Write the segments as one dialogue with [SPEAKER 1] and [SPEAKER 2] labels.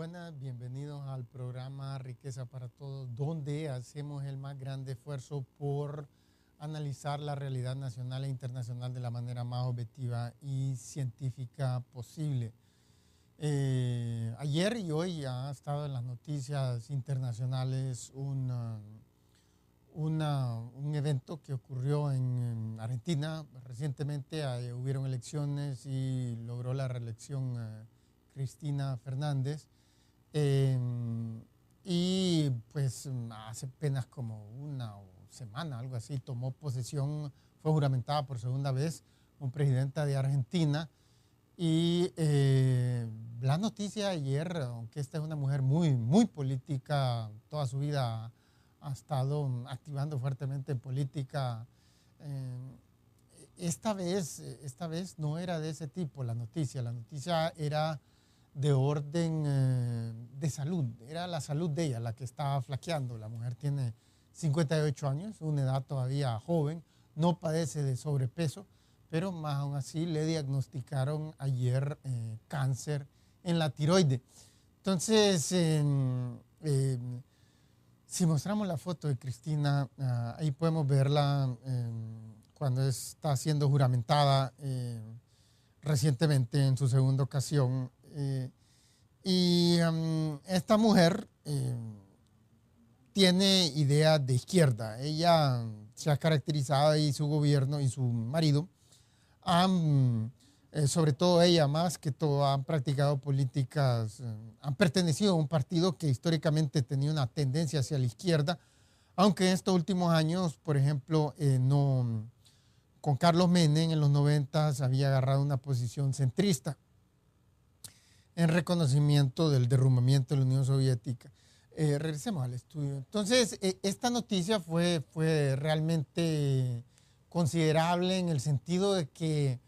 [SPEAKER 1] buenas, bienvenidos al programa Riqueza para Todos, donde hacemos el más grande esfuerzo por analizar la realidad nacional e internacional de la manera más objetiva y científica posible. Ayer y hoy ha estado en las noticias internacionales un evento que ocurrió en Argentina. Recientemente hubieron elecciones y logró la reelección Cristina Fernández. Y pues hace apenas como una semana, algo así, tomó posesión, fue juramentada por segunda vez como presidenta de Argentina. Y la noticia ayer, aunque esta es una mujer muy política, toda su vida ha estado activando fuertemente en política, esta vez no era de ese tipo la noticia era de orden de salud, era la salud de ella la que estaba flaqueando. La mujer tiene 58 años, una edad todavía joven, no padece de sobrepeso, pero más aún así le diagnosticaron ayer cáncer en la tiroide. Entonces, si mostramos la foto de Cristina, ahí podemos verla cuando está siendo juramentada recientemente en su segunda ocasión. Esta mujer tiene ideas de izquierda. Ella se ha caracterizado, y su gobierno y su marido sobre todo ella más que todo, han practicado políticas, han pertenecido a un partido que históricamente tenía una tendencia hacia la izquierda, aunque en estos últimos años, por ejemplo, con Carlos Menem en los 90 había agarrado una posición centrista en reconocimiento del derrumbamiento de la Unión Soviética. Regresemos al estudio. Entonces, esta noticia fue realmente considerable en el sentido de que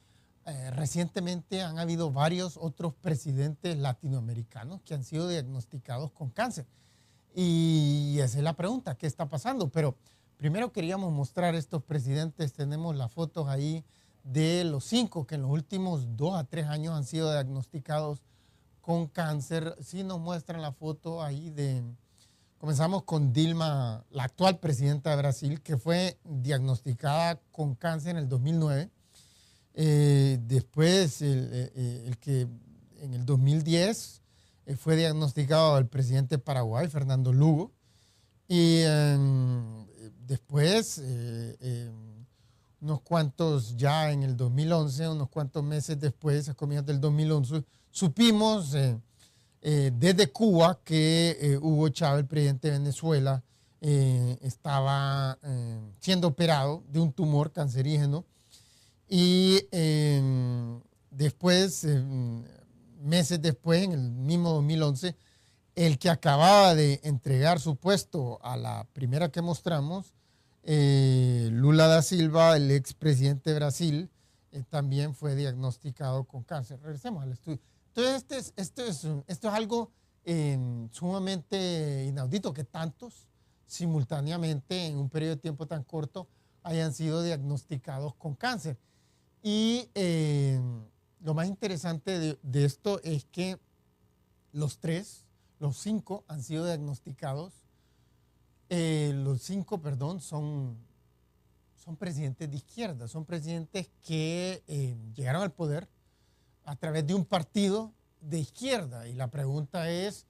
[SPEAKER 1] recientemente han habido varios otros presidentes latinoamericanos que han sido diagnosticados con cáncer. Y esa es la pregunta, ¿qué está pasando? Pero primero queríamos mostrar estos presidentes. Tenemos las fotos ahí de los 5 que en los últimos 2 a 3 años han sido diagnosticados con cáncer. Sí nos muestran la foto ahí comenzamos con Dilma, la actual presidenta de Brasil, que fue diagnosticada con cáncer en el 2009. Después, el que en el 2010 fue diagnosticado el presidente de Paraguay, Fernando Lugo. Y después, unos cuantos ya en el 2011, unos cuantos meses después, a comienzos del 2011, supimos desde Cuba que Hugo Chávez, el presidente de Venezuela, estaba siendo operado de un tumor cancerígeno. Y después, meses después, en el mismo 2011, el que acababa de entregar su puesto a la primera que mostramos, Lula da Silva, el expresidente de Brasil, también fue diagnosticado con cáncer. Regresemos al estudio. Entonces, esto es algo sumamente inaudito, que tantos simultáneamente en un periodo de tiempo tan corto hayan sido diagnosticados con cáncer. Y lo más interesante de esto es que los 5 han sido diagnosticados. Los 5, perdón, son presidentes de izquierda, son presidentes que llegaron al poder a través de un partido de izquierda. Y la pregunta es,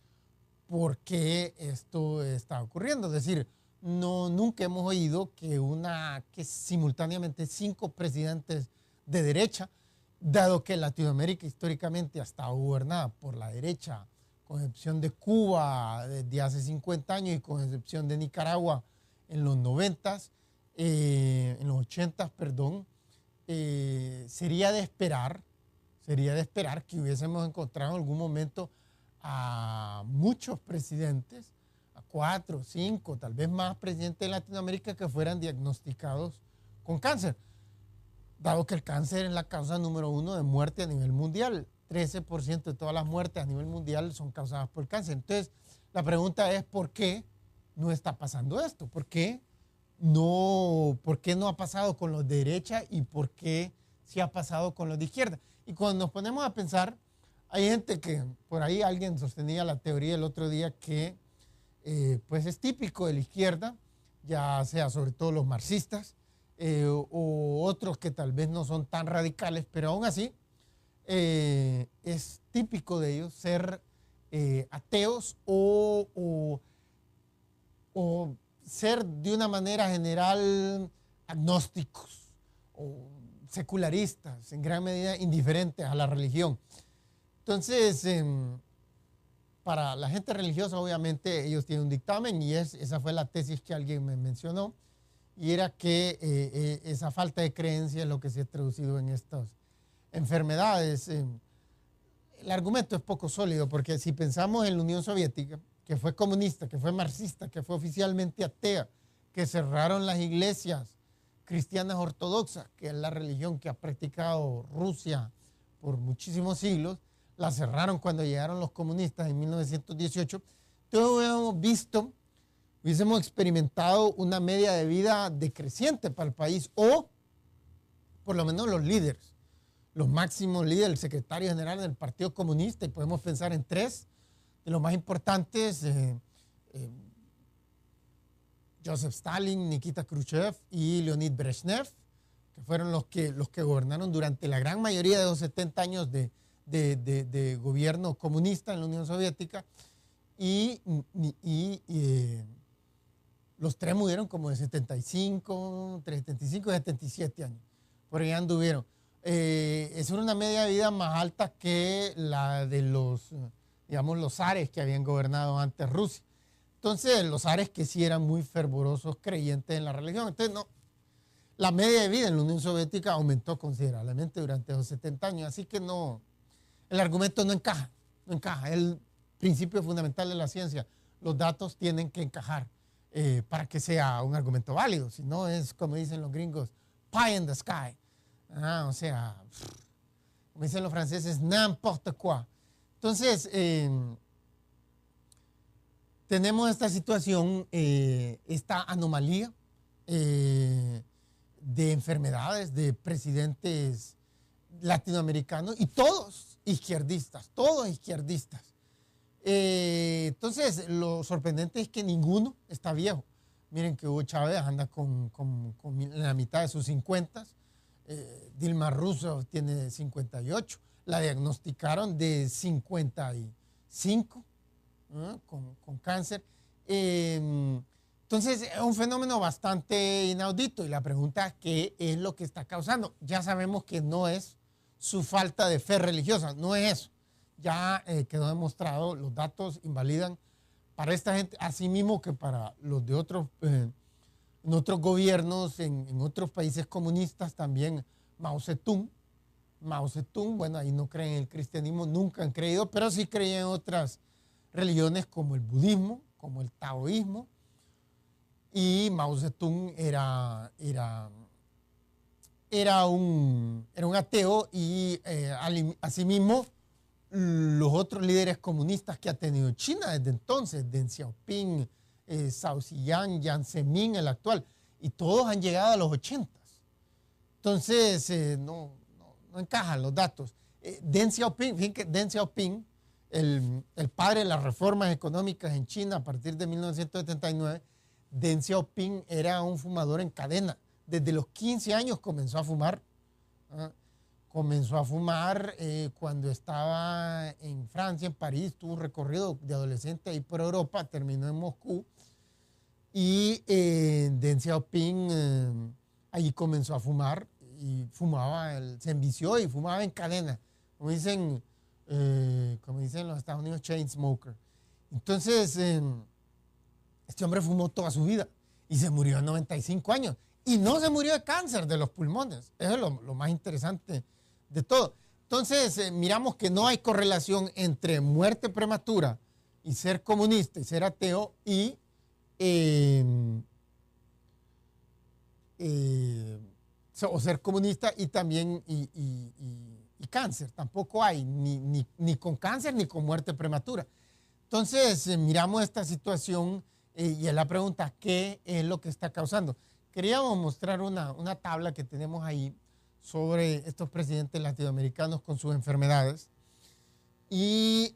[SPEAKER 1] ¿por qué esto está ocurriendo? Es decir, nunca hemos oído que simultáneamente 5 presidentes de derecha, dado que Latinoamérica históricamente ha estado gobernada por la derecha, con excepción de Cuba desde hace 50 años y con excepción de Nicaragua en los 90s, en los 80s, perdón. Sería de esperar que hubiésemos encontrado en algún momento a muchos presidentes, a 4, 5, tal vez más presidentes de Latinoamérica que fueran diagnosticados con cáncer, dado que el cáncer es la causa número 1 de muerte a nivel mundial. 13% de todas las muertes a nivel mundial son causadas por cáncer. Entonces, la pregunta es, ¿por qué no está pasando esto? ¿Por qué no ha pasado con los de derecha y por qué sí ha pasado con los de izquierda? Y cuando nos ponemos a pensar, Hay gente que, por ahí alguien sostenía la teoría el otro día que pues es típico de la izquierda, ya sea sobre todo los marxistas o otros que tal vez no son tan radicales, pero aún así es típico de ellos ser ateos o ser de una manera general agnósticos o secularistas, en gran medida indiferentes a la religión. Entonces, para la gente religiosa, obviamente, ellos tienen un dictamen y esa fue la tesis que alguien me mencionó, y era que esa falta de creencia es lo que se ha traducido en estas enfermedades. El argumento es poco sólido porque si pensamos en la Unión Soviética, que fue comunista, que fue marxista, que fue oficialmente atea, que cerraron las iglesias cristianas ortodoxas, que es la religión que ha practicado Rusia por muchísimos siglos, la cerraron cuando llegaron los comunistas en 1918. Entonces hubiésemos experimentado una media de vida decreciente para el país, o por lo menos los líderes, los máximos líderes, el secretario general del Partido Comunista, y podemos pensar en tres de los más importantes, Joseph Stalin, Nikita Khrushchev y Leonid Brezhnev, que fueron los que gobernaron durante la gran mayoría de los 70 años de gobierno comunista en la Unión Soviética, y los tres murieron como de 75, entre 75 y 77 años, por ahí anduvieron. Es una media de vida más alta que la de los zares que habían gobernado antes Rusia. Entonces, los zares que sí eran muy fervorosos creyentes en la religión. Entonces, no, la media de vida en la Unión Soviética aumentó considerablemente durante los 70 años, así que no, el argumento no encaja. El principio fundamental de la ciencia, los datos tienen que encajar para que sea un argumento válido, si no es, como dicen los gringos, pie in the sky. O sea, como dicen los franceses, n'importe quoi. Entonces, tenemos esta situación, esta anomalía de enfermedades de presidentes latinoamericanos y todos izquierdistas. Entonces, lo sorprendente es que ninguno está viejo. Miren que Hugo Chávez anda con la mitad de sus 50. Dilma Rousseff tiene 58. La diagnosticaron de 55 con cáncer. Entonces, es un fenómeno bastante inaudito y la pregunta es qué es lo que está causando. Ya sabemos que no es su falta de fe religiosa, no es eso. Ya quedó demostrado, los datos invalidan para esta gente, así mismo que para los de otros, en otros gobiernos, en otros países comunistas también. Mao Zedong, bueno, ahí no creen en el cristianismo, nunca han creído, pero sí creían en otras religiones como el budismo, como el taoísmo. Y Mao Zedong era un ateo y asimismo los otros líderes comunistas que ha tenido China desde entonces, Deng Xiaoping, Zhao Ziyang, Jiang Zemin, el actual, y todos han llegado a los 80. Entonces, no encajan los datos. Deng Xiaoping, fíjense que Deng Xiaoping, el padre de las reformas económicas en China a partir de 1979, Deng Xiaoping era un fumador en cadena. Desde los 15 años comenzó a fumar. Comenzó a fumar cuando estaba en Francia, en París, tuvo un recorrido de adolescente ahí por Europa, terminó en Moscú. Y Deng Xiaoping allí comenzó a fumar y fumaba, se envició y fumaba en cadena, como dicen en los Estados Unidos, chain smoker. Entonces, este hombre fumó toda su vida y se murió a 95 años. Y no se murió de cáncer de los pulmones. Eso es lo más interesante de todo. Entonces, miramos que no hay correlación entre muerte prematura y ser comunista y ser ateo y o ser comunista y también y cáncer. Tampoco hay ni con cáncer ni con muerte prematura. Entonces, miramos esta situación y es la pregunta, ¿qué es lo que está causando? Queríamos mostrar una tabla que tenemos ahí sobre estos presidentes latinoamericanos con sus enfermedades. Y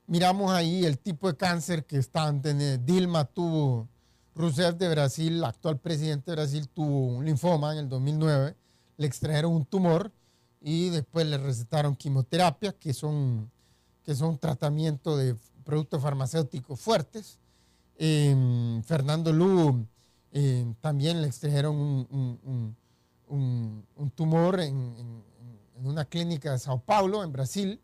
[SPEAKER 1] miramos ahí el tipo de cáncer que están teniendo. Dilma tuvo, Rousseff de Brasil, el actual presidente de Brasil, tuvo un linfoma en el 2009. Le extrajeron un tumor y después le recetaron quimioterapia, que son tratamientos de productos farmacéuticos fuertes. Fernando Lugo también le extrajeron un tumor en una clínica de Sao Paulo, en Brasil,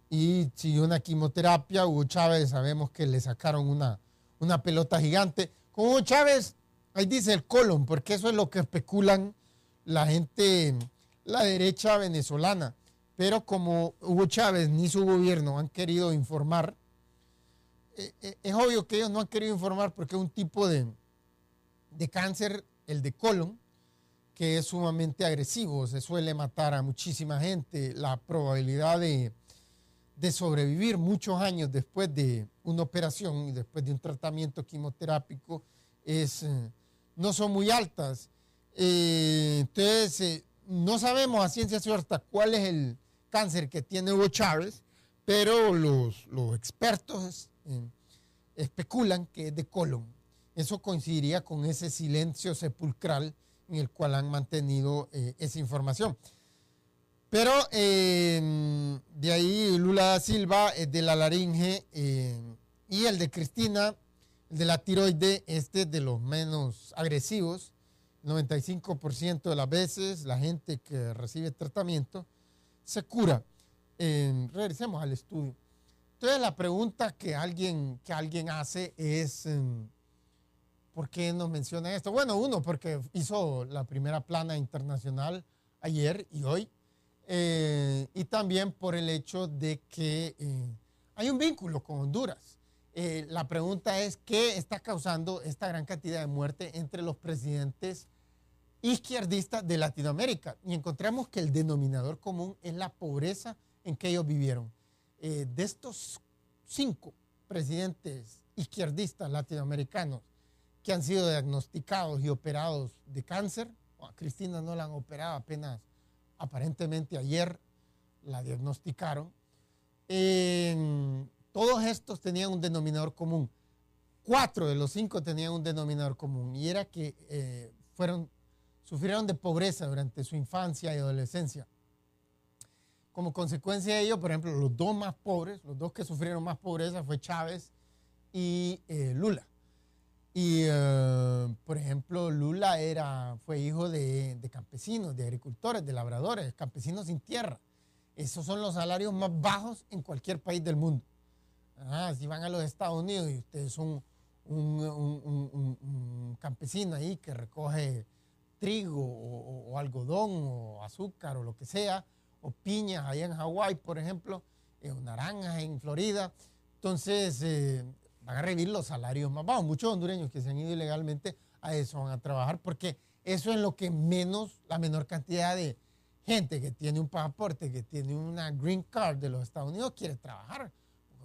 [SPEAKER 1] y siguió una quimioterapia. Hugo Chávez, sabemos que le sacaron una pelota gigante. Con Hugo Chávez, ahí dice el colon, porque eso es lo que especulan la gente, la derecha venezolana. Pero como Hugo Chávez ni su gobierno han querido informar, es obvio que ellos no han querido informar porque es un tipo de cáncer, el de colon, que es sumamente agresivo, se suele matar a muchísima gente. La probabilidad de sobrevivir muchos años después de una operación y después de un tratamiento quimioterápico no son muy altas. Entonces, no sabemos a ciencia cierta cuál es el cáncer que tiene Hugo Chávez, pero los expertos especulan que es de colon. Eso coincidiría con ese silencio sepulcral en el cual han mantenido esa información. Pero de ahí Lula da Silva, de la laringe, y el de Cristina, el de la tiroide, de los menos agresivos. 95% de las veces la gente que recibe tratamiento se cura. Regresemos al estudio. Entonces la pregunta que alguien hace es, ¿por qué nos menciona esto? Bueno, uno, porque hizo la primera plana internacional ayer y hoy, y también por el hecho de que hay un vínculo con Honduras. La pregunta es, ¿qué está causando esta gran cantidad de muerte entre los presidentes izquierdistas de Latinoamérica? Y encontramos que el denominador común es la pobreza en que ellos vivieron. De estos 5 presidentes izquierdistas latinoamericanos que han sido diagnosticados y operados de cáncer, a Cristina no la han operado, apenas aparentemente ayer la diagnosticaron. Todos estos tenían un denominador común. 4 de los 5 tenían un denominador común, y era que sufrieron de pobreza durante su infancia y adolescencia. Como consecuencia de ello, por ejemplo, los 2 más pobres, los 2 que sufrieron más pobreza fue Chávez y Lula. Y, por ejemplo, Lula fue hijo de campesinos, de agricultores, de labradores, campesinos sin tierra. Esos son los salarios más bajos en cualquier país del mundo. Si van a los Estados Unidos y ustedes son un campesino ahí que recoge trigo o algodón o azúcar o lo que sea, o piñas allá en Hawái, por ejemplo, o naranjas en Florida, entonces van a recibir los salarios más bajos. Muchos hondureños que se han ido ilegalmente a eso van a trabajar, porque eso es lo que la menor cantidad de gente que tiene un pasaporte, que tiene una green card de los Estados Unidos, quiere trabajar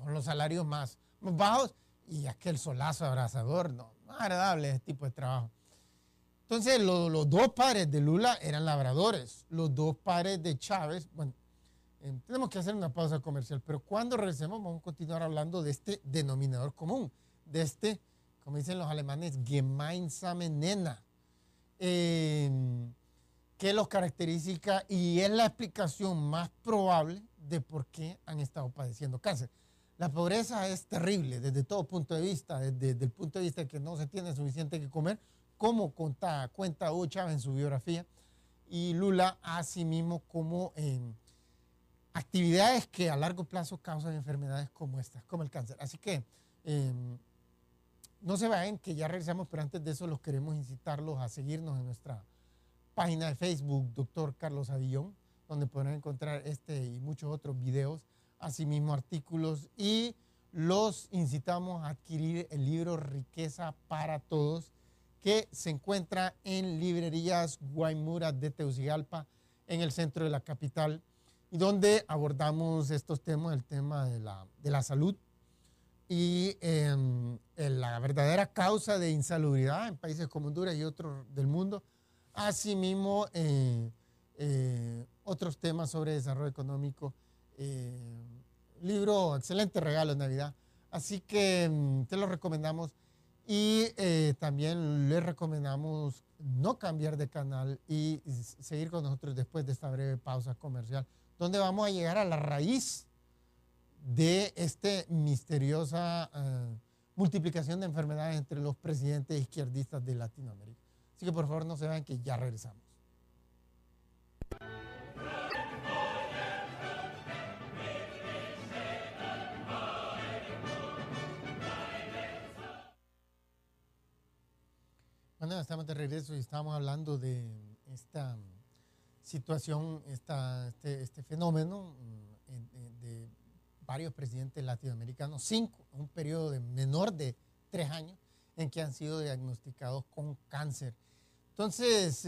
[SPEAKER 1] con los salarios más bajos, y aquel solazo abrasador, no es agradable ese tipo de trabajo. Entonces, los 2 padres de Lula eran labradores, los 2 padres de Chávez, bueno, tenemos que hacer una pausa comercial, pero cuando regresemos vamos a continuar hablando de este denominador común, de como dicen los alemanes, gemeinsame Nenner, que los caracteriza y es la explicación más probable de por qué han estado padeciendo cáncer. La pobreza es terrible desde todo punto de vista, desde el punto de vista de que no se tiene suficiente que comer, como cuenta Hugo Chávez en su biografía, y Lula asimismo como actividades que a largo plazo causan enfermedades como estas, como el cáncer. Así que no se vayan, que ya regresamos, pero antes de eso los queremos incitarlos a seguirnos en nuestra página de Facebook, Dr. Carlos Avillón, donde podrán encontrar y muchos otros videos, asimismo artículos, y los incitamos a adquirir el libro Riqueza para Todos, que se encuentra en librerías Guaymura de Tegucigalpa, en el centro de la capital, y donde abordamos estos temas, el tema de la salud y la verdadera causa de insalubridad en países como Honduras y otros del mundo. Asimismo, otros temas sobre desarrollo económico Libro, excelente regalo de Navidad. Así que te lo recomendamos. Y también les recomendamos no cambiar de canal y seguir con nosotros después de esta breve pausa comercial, donde vamos a llegar a la raíz de esta misteriosa multiplicación de enfermedades entre los presidentes izquierdistas de Latinoamérica. Así que por favor no se vayan, que ya regresamos. Bueno, estamos de regreso y estamos hablando de esta situación, este fenómeno de varios presidentes latinoamericanos, 5, un periodo de menor de 3 años, en que han sido diagnosticados con cáncer. Entonces,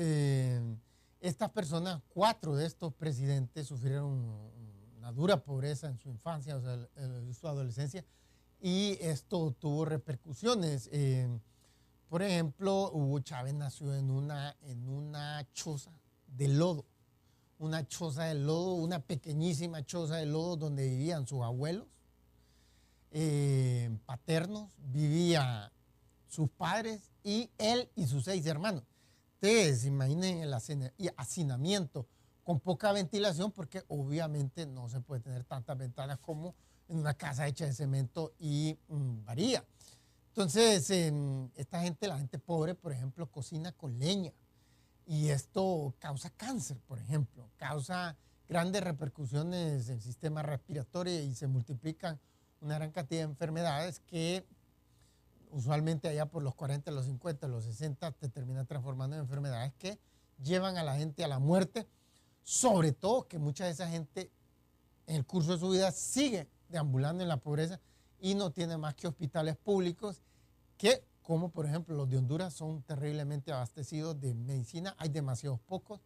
[SPEAKER 1] estas personas, 4 de estos presidentes sufrieron una dura pobreza en su infancia, o sea, en su adolescencia, y esto tuvo repercusiones. Por ejemplo, Hugo Chávez nació en una choza de lodo, una pequeñísima choza de lodo donde vivían sus abuelos paternos, vivían sus padres y él y sus 6 hermanos. Ustedes imaginen el hacinamiento con poca ventilación, porque obviamente no se puede tener tantas ventanas como en una casa hecha de cemento y varilla. Entonces, esta gente, la gente pobre, por ejemplo, cocina con leña y esto causa cáncer, por ejemplo, causa grandes repercusiones en el sistema respiratorio y se multiplican una gran cantidad de enfermedades que usualmente allá por los 40, los 50, los 60 te terminan transformando en enfermedades que llevan a la gente a la muerte, sobre todo que mucha de esa gente en el curso de su vida sigue deambulando en la pobreza y no tiene más que hospitales públicos que, como por ejemplo los de Honduras, son terriblemente abastecidos de medicina. Hay demasiados pocos,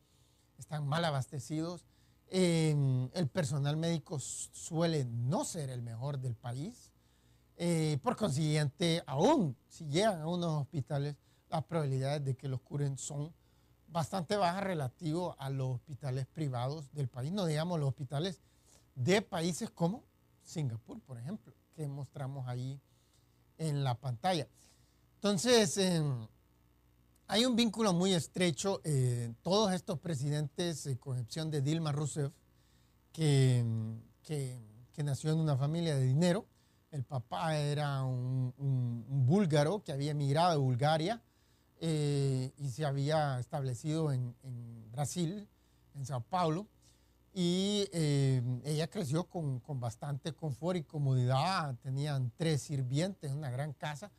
[SPEAKER 1] están mal abastecidos. El personal médico suele no ser el mejor del país. Por consiguiente, aún si llegan a unos hospitales, las probabilidades de que los curen son bastante bajas relativo a los hospitales privados del país. No digamos los hospitales de países como Singapur, por ejemplo, que mostramos ahí en la pantalla. Entonces, hay un vínculo muy estrecho. Todos estos presidentes, con excepción de Dilma Rousseff, que nació en una familia de dinero. El papá era un búlgaro que había emigrado de Bulgaria y se había establecido en Brasil, en Sao Paulo. Y ella creció con bastante confort y comodidad. Tenían 3 sirvientes en una gran casa.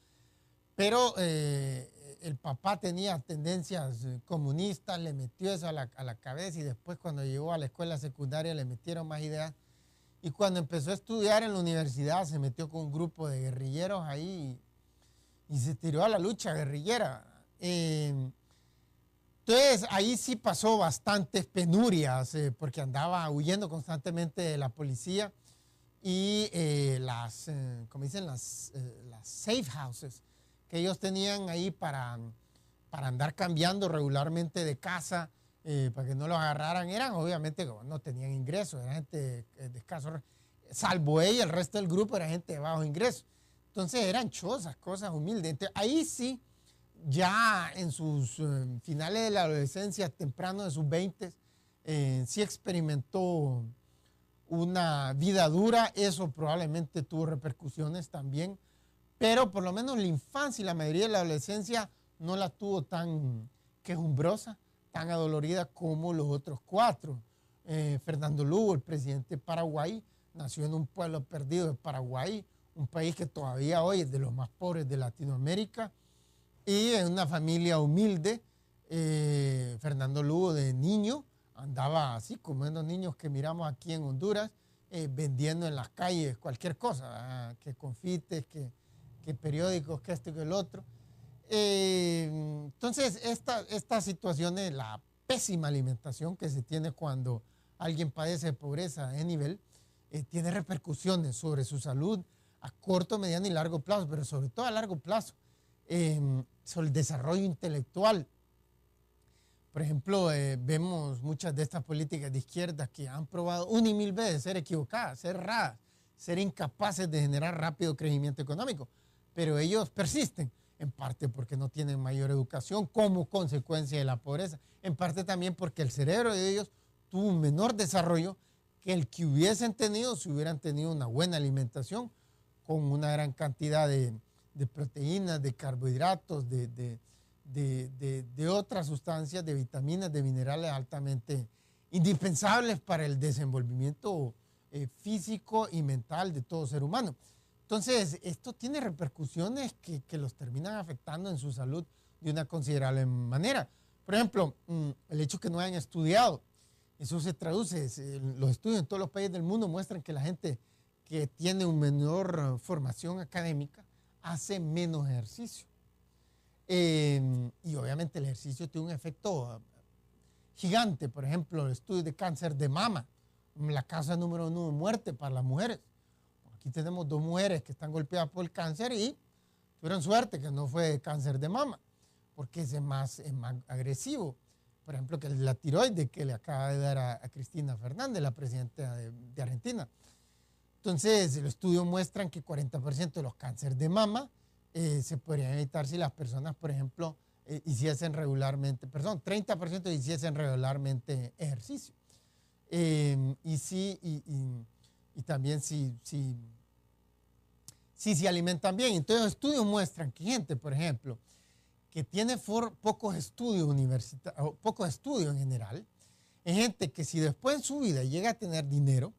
[SPEAKER 1] Pero el papá tenía tendencias comunistas, le metió eso a la cabeza y después cuando llegó a la escuela secundaria le metieron más ideas. Y cuando empezó a estudiar en la universidad se metió con un grupo de guerrilleros ahí y se tiró a la lucha guerrillera. Entonces ahí sí pasó bastantes penurias porque andaba huyendo constantemente de la policía y como dicen, las safe houses que ellos tenían ahí para andar cambiando regularmente de casa, para que no los agarraran, eran obviamente, no tenían ingresos, era gente de escasos, salvo ella, el resto del grupo era gente de bajo ingreso. Entonces eran chozas, cosas humildes. Entonces, ahí sí, ya en sus finales de la adolescencia, temprano de sus 20, sí experimentó una vida dura. Eso probablemente tuvo repercusiones también, pero por lo menos la infancia y la mayoría de la adolescencia no la tuvo tan quejumbrosa, tan adolorida como los otros 4. Fernando Lugo, el presidente de Paraguay, nació en un pueblo perdido de Paraguay, un país que todavía hoy es de los más pobres de Latinoamérica, y en una familia humilde. Fernando Lugo de niño andaba así como en los niños que miramos aquí en Honduras, vendiendo en las calles cualquier cosa, que confites, que periódicos, que esto y que el otro. Entonces, estas situaciones, la pésima alimentación que se tiene cuando alguien padece de pobreza de nivel, tiene repercusiones sobre su salud a corto, mediano y largo plazo, pero sobre todo a largo plazo, sobre el desarrollo intelectual. Por ejemplo, vemos muchas de estas políticas de izquierda que han probado una y mil veces ser equivocadas, ser erradas, ser incapaces de generar rápido crecimiento económico. Pero ellos persisten, en parte porque no tienen mayor educación como consecuencia de la pobreza, en parte también porque el cerebro de ellos tuvo un menor desarrollo que el que hubiesen tenido si hubieran tenido una buena alimentación con una gran cantidad de proteínas, de carbohidratos, de otras sustancias, de vitaminas, de minerales altamente indispensables para el desenvolvimiento físico y mental de todo ser humano. Entonces, esto tiene repercusiones que los terminan afectando en su salud de una considerable manera. Por ejemplo, el hecho que no hayan estudiado, eso se traduce, los estudios en todos los países del mundo muestran que la gente que tiene una menor formación académica hace menos ejercicio. Y obviamente el ejercicio tiene un efecto gigante. Por ejemplo, el estudio de cáncer de mama, la causa número 1 de muerte para las mujeres. Aquí tenemos 2 mujeres que están golpeadas por el cáncer y tuvieron suerte que no fue cáncer de mama, porque es más agresivo. Por ejemplo, que la tiroides que le acaba de dar a Cristina Fernández, la presidenta de Argentina. Entonces, los estudios muestran que 40% de los cánceres de mama se podrían evitar si las personas, por ejemplo, hiciesen regularmente, 30% hiciesen regularmente ejercicio. Y también si se alimentan bien. Entonces, los estudios muestran que gente, por ejemplo, que tiene pocos estudios universitarios, pocos estudios en general, es gente que si después en su vida llega a tener dinero,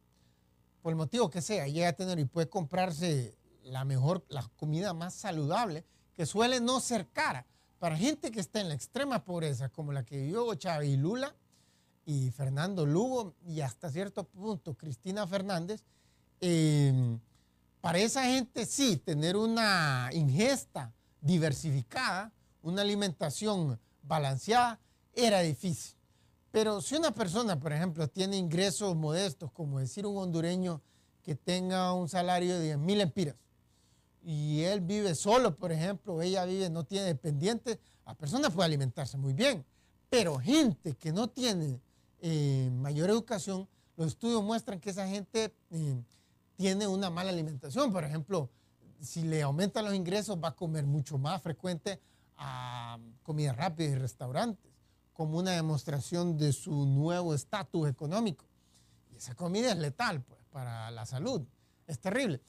[SPEAKER 1] por el motivo que sea, llega a tener y puede comprarse la comida más saludable, que suele no ser cara. Para gente que está en la extrema pobreza, como la que vivió Chávez y Lula, y Fernando Lugo, y hasta cierto punto Cristina Fernández, para esa gente sí, tener una ingesta diversificada, una alimentación balanceada, era difícil. Pero si una persona, por ejemplo, tiene ingresos modestos, como decir un hondureño que tenga un salario de 10,000 lempiras, y él vive solo, por ejemplo, ella vive, no tiene dependientes, la persona puede alimentarse muy bien. Pero gente que no tiene mayor educación, los estudios muestran que esa gente tiene una mala alimentación. Por ejemplo, si le aumentan los ingresos, va a comer mucho más frecuente a comida rápida y restaurantes, como una demostración de su nuevo estatus económico. Y esa comida es letal, pues, para la salud. Es terrible.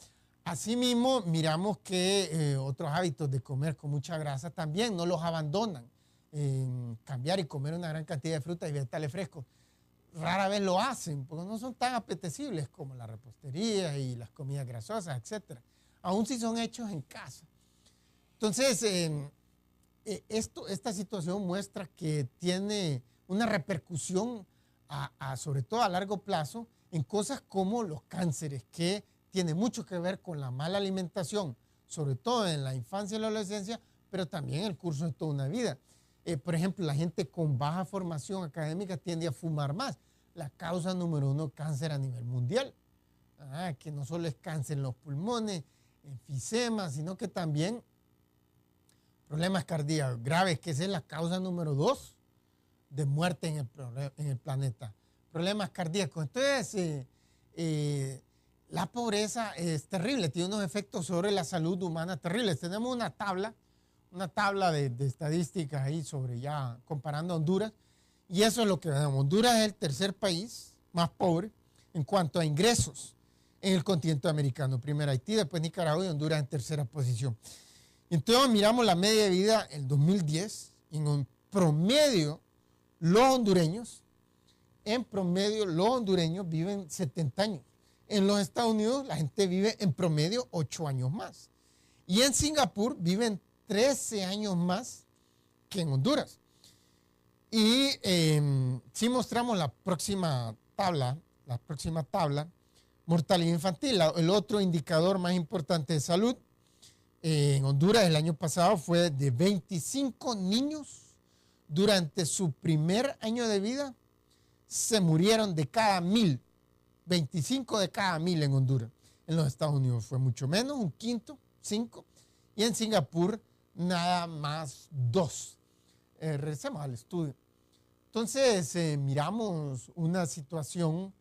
[SPEAKER 1] Asimismo, miramos que otros hábitos de comer con mucha grasa también no los abandonan. Cambiar y comer una gran cantidad de frutas y vegetales frescos. Rara vez lo hacen, porque no son tan apetecibles como la repostería y las comidas grasosas, etc. Aún si son hechos en casa. Entonces, esta situación muestra que tiene una repercusión, sobre todo a largo plazo, en cosas como los cánceres, que tiene mucho que ver con la mala alimentación, sobre todo en la infancia y la adolescencia, pero también en el curso de toda una vida. Por ejemplo, la gente con baja formación académica tiende a fumar más. La causa número 1 de cáncer a nivel mundial. Que no solo es cáncer en los pulmones, enfisema, sino que también problemas cardíacos graves, que esa es la causa número 2 de muerte en el planeta. Problemas cardíacos. Entonces, la pobreza es terrible, tiene unos efectos sobre la salud humana terribles. Tenemos una tabla de estadísticas ahí sobre ya comparando a Honduras, y eso es lo que vemos. Honduras es el tercer país más pobre en cuanto a ingresos en el continente americano. Primero Haití, después Nicaragua, y Honduras en tercera posición. Entonces miramos la media de vida en 2010, y en promedio los hondureños viven 70 años. En los Estados Unidos la gente vive en promedio 8 años más. Y en Singapur viven 13 años más que en Honduras. Y si mostramos la próxima tabla, mortalidad infantil, el otro indicador más importante de salud. En Honduras el año pasado fue de 25 niños durante su primer año de vida, se murieron de cada 1,000. 25 de cada 1,000 en Honduras. En los Estados Unidos fue mucho menos, un quinto, 5. Y en Singapur nada más 2. Regresemos al estudio. Entonces, miramos una situación,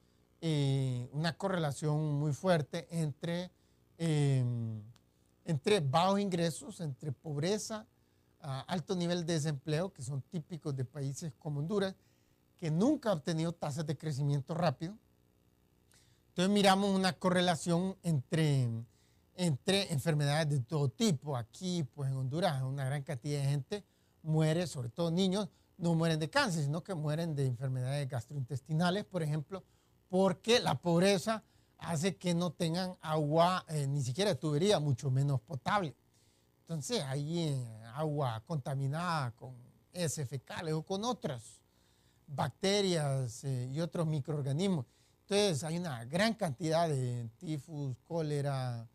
[SPEAKER 1] una correlación muy fuerte eh, entre bajos ingresos, entre pobreza, alto nivel de desempleo, que son típicos de países como Honduras, que nunca han tenido tasas de crecimiento rápido. Entonces miramos una correlación entre enfermedades de todo tipo. Aquí, pues en Honduras, una gran cantidad de gente muere, sobre todo niños, no mueren de cáncer, sino que mueren de enfermedades gastrointestinales, por ejemplo, porque la pobreza hace que no tengan agua, ni siquiera de tubería, mucho menos potable. Entonces hay agua contaminada con heces fecales o con otras bacterias y otros microorganismos. Entonces hay una gran cantidad de tifus, cólera,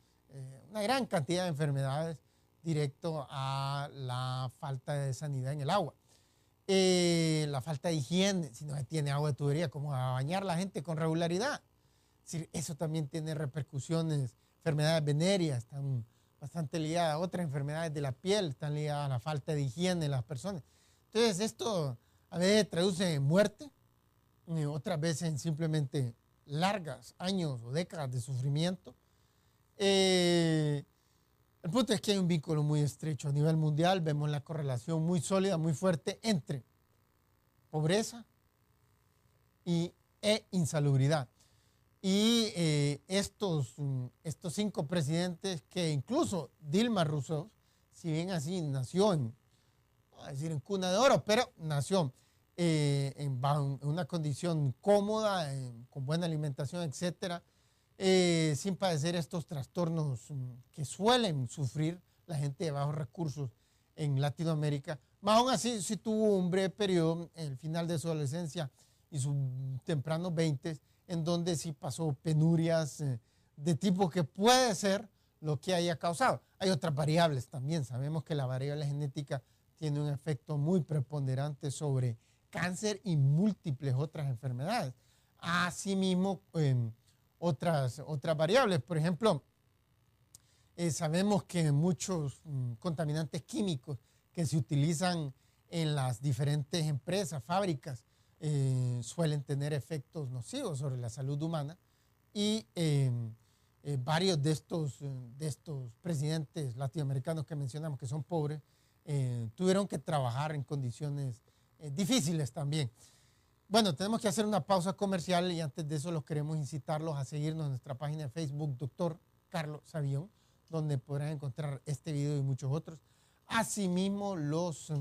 [SPEAKER 1] una gran cantidad de enfermedades directo a la falta de sanidad en el agua. La falta de higiene, si no se tiene agua de tubería, ¿cómo a bañar la gente con regularidad? Es decir, eso también tiene repercusiones, enfermedades venéreas, están bastante ligadas a otras enfermedades de la piel, están ligadas a la falta de higiene de las personas. Entonces esto a veces traduce en muerte, otras veces en simplemente largas años o décadas de sufrimiento. El punto es que hay un vínculo muy estrecho a nivel mundial, vemos la correlación muy sólida, muy fuerte entre pobreza e insalubridad. Y estos 5 presidentes, que incluso Dilma Rousseff, si bien así nació en cuna de oro, pero nació en una condición cómoda, con buena alimentación, etcétera, sin padecer estos trastornos que suelen sufrir la gente de bajos recursos en Latinoamérica. Más aún así, sí tuvo un breve periodo, el final de su adolescencia y sus tempranos 20, en donde sí pasó penurias de tipo que puede ser lo que haya causado. Hay otras variables también. Sabemos que la variable genética tiene un efecto muy preponderante sobre cáncer y múltiples otras enfermedades. Asimismo, otras variables. Por ejemplo, sabemos que muchos contaminantes químicos que se utilizan en las diferentes empresas, fábricas, suelen tener efectos nocivos sobre la salud humana y varios de estos presidentes latinoamericanos que mencionamos que son pobres tuvieron que trabajar en condiciones difíciles también. Bueno, tenemos que hacer una pausa comercial y antes de eso los queremos incitarlos a seguirnos en nuestra página de Facebook, Dr. Carlos Sabión, donde podrán encontrar este video y muchos otros. Asimismo, los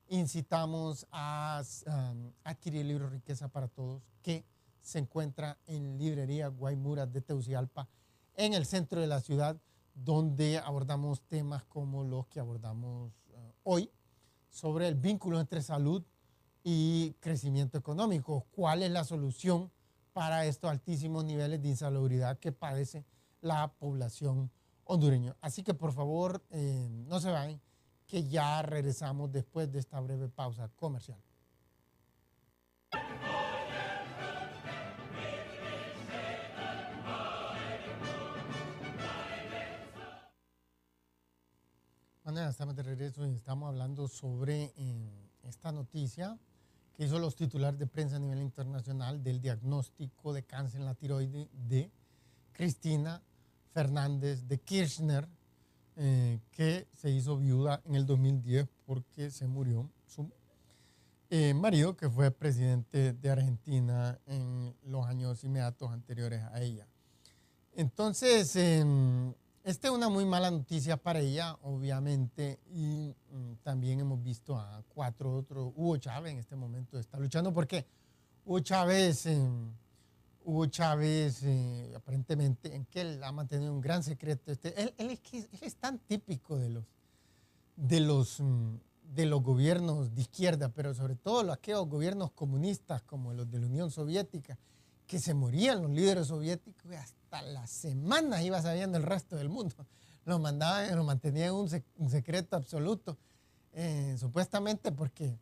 [SPEAKER 1] incitamos a adquirir el libro Riqueza para Todos, que se encuentra en librería Guaymura de Tegucigalpa, en el centro de la ciudad, donde abordamos temas como los que abordamos hoy, sobre el vínculo entre salud y crecimiento económico. ¿Cuál es la solución para estos altísimos niveles de insalubridad que padece la población hondureña? Así que por favor, no se vayan, que ya regresamos después de esta breve pausa comercial. Bueno, estamos de regreso y estamos hablando sobre esta noticia que hizo los titulares de prensa a nivel internacional del diagnóstico de cáncer en la tiroide de Cristina Fernández de Kirchner, que se hizo viuda en el 2010 porque se murió su marido, que fue presidente de Argentina en los años inmediatos anteriores a ella. Entonces, esta es una muy mala noticia para ella, obviamente, y también hemos visto a 4 otros. Hugo Chávez en este momento está luchando porque Hugo Chávez aparentemente, en que él ha mantenido un gran secreto. Él es tan típico de los gobiernos de izquierda, pero sobre todo aquellos gobiernos comunistas como los de la Unión Soviética, que se morían los líderes soviéticos y hasta las semanas iba sabiendo el resto del mundo. Lo mantenían un secreto absoluto, supuestamente porque